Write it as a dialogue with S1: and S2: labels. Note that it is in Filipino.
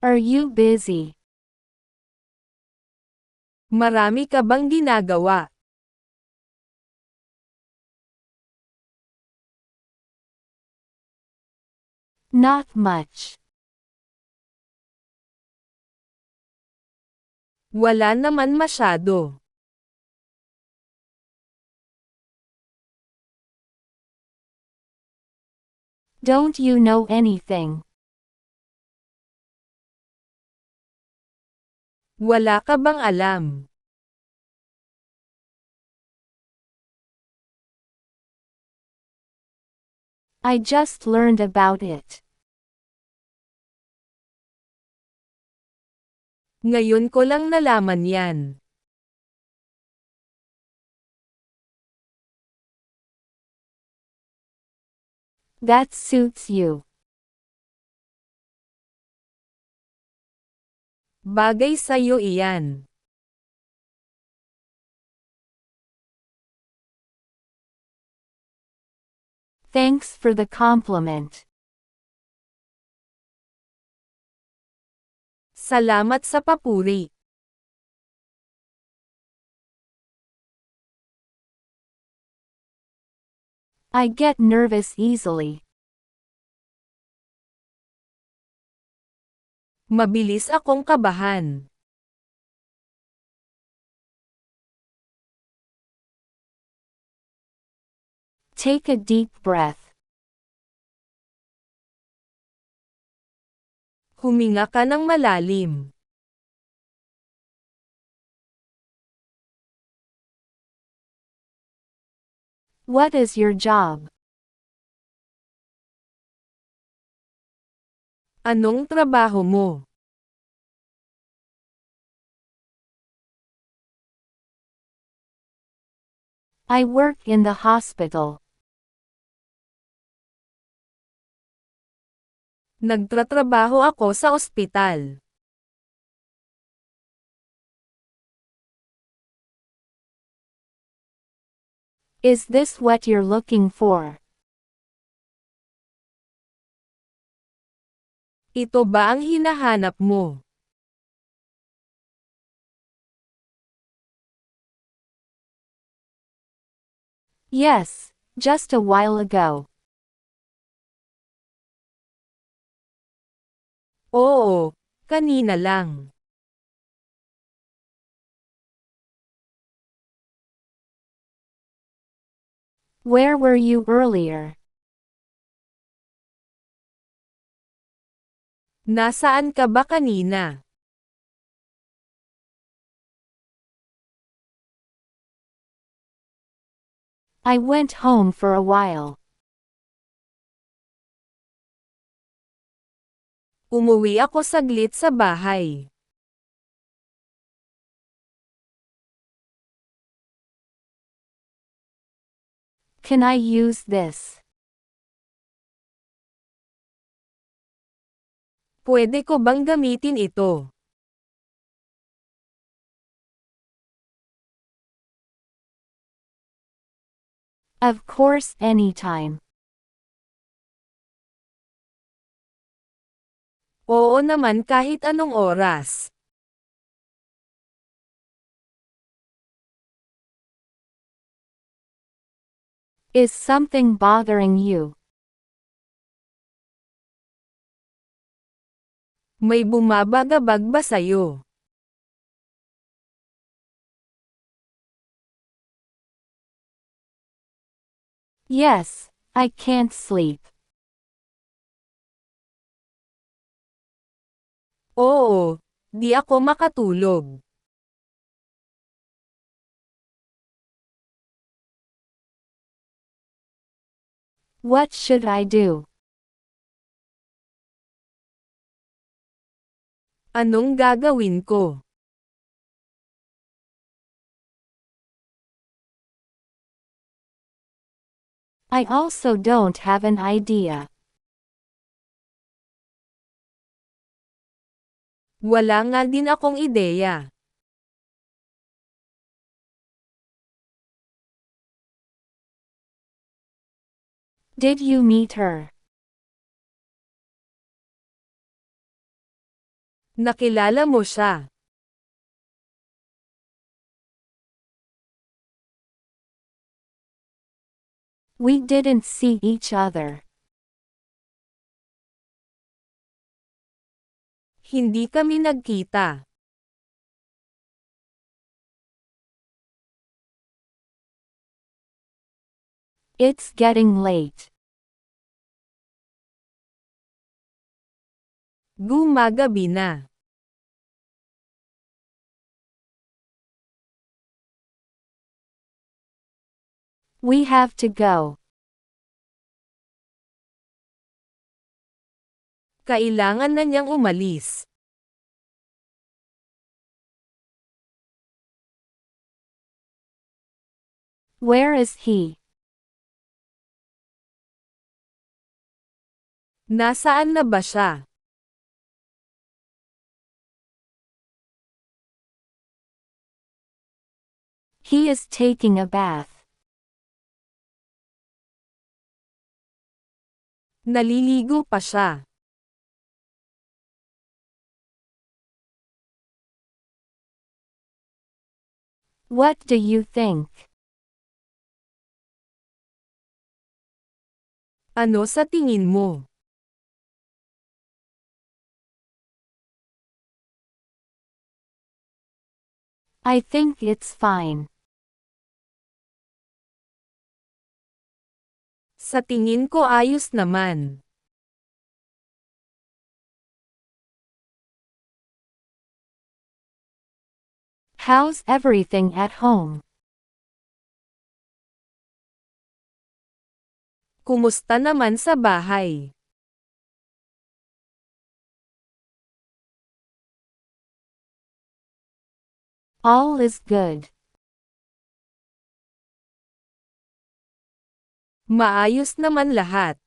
S1: Are you busy?
S2: Marami ka bang ginagawa?
S1: Not much.
S2: Wala naman masyado.
S1: Don't you know anything?
S2: Wala ka bang alam?
S1: I just learned about it.
S2: Ngayon ko lang nalaman yan.
S1: That suits you.
S2: Bagay sa'yo iyan.
S1: Thanks for the compliment.
S2: Salamat sa papuri.
S1: I get nervous easily.
S2: Mabilis akong kabahan.
S1: Take a deep breath.
S2: Huminga ka ng malalim.
S1: What is your job?
S2: Anong trabaho mo?
S1: I work in the hospital.
S2: Nagtratrabaho ako sa ospital.
S1: Is this what you're looking for?
S2: Ito ba ang hinahanap mo?
S1: Yes, just a while ago.
S2: Oo, kanina lang.
S1: Where were you earlier?
S2: Nasaan ka ba kanina?
S1: I went home for a while.
S2: Umuwi ako saglit sa bahay.
S1: Can I use this?
S2: Pwede ko bang gamitin ito?
S1: Of course, anytime.
S2: Oo naman kahit anong oras.
S1: Is something bothering you?
S2: May bumabagabag ba sa'yo?
S1: Yes, I can't sleep.
S2: Oo, di ako makatulog.
S1: What should I do?
S2: Anong gagawin ko?
S1: I also don't have an idea.
S2: Wala nga din akong ideya.
S1: Did you meet her?
S2: Nakilala mo siya.
S1: We didn't see each other.
S2: Hindi kami nagkita.
S1: It's getting late.
S2: Gumagabi na.
S1: We have to go.
S2: Kailangan na niyang umalis.
S1: Where is he?
S2: Nasaan na ba siya?
S1: He is taking a bath.
S2: Naliligo pa siya.
S1: What do you think?
S2: Ano sa tingin mo?
S1: I think it's fine.
S2: Sa tingin ko ayos naman.
S1: How's everything at home?
S2: Kumusta naman sa bahay?
S1: All is good.
S2: Maayos naman lahat.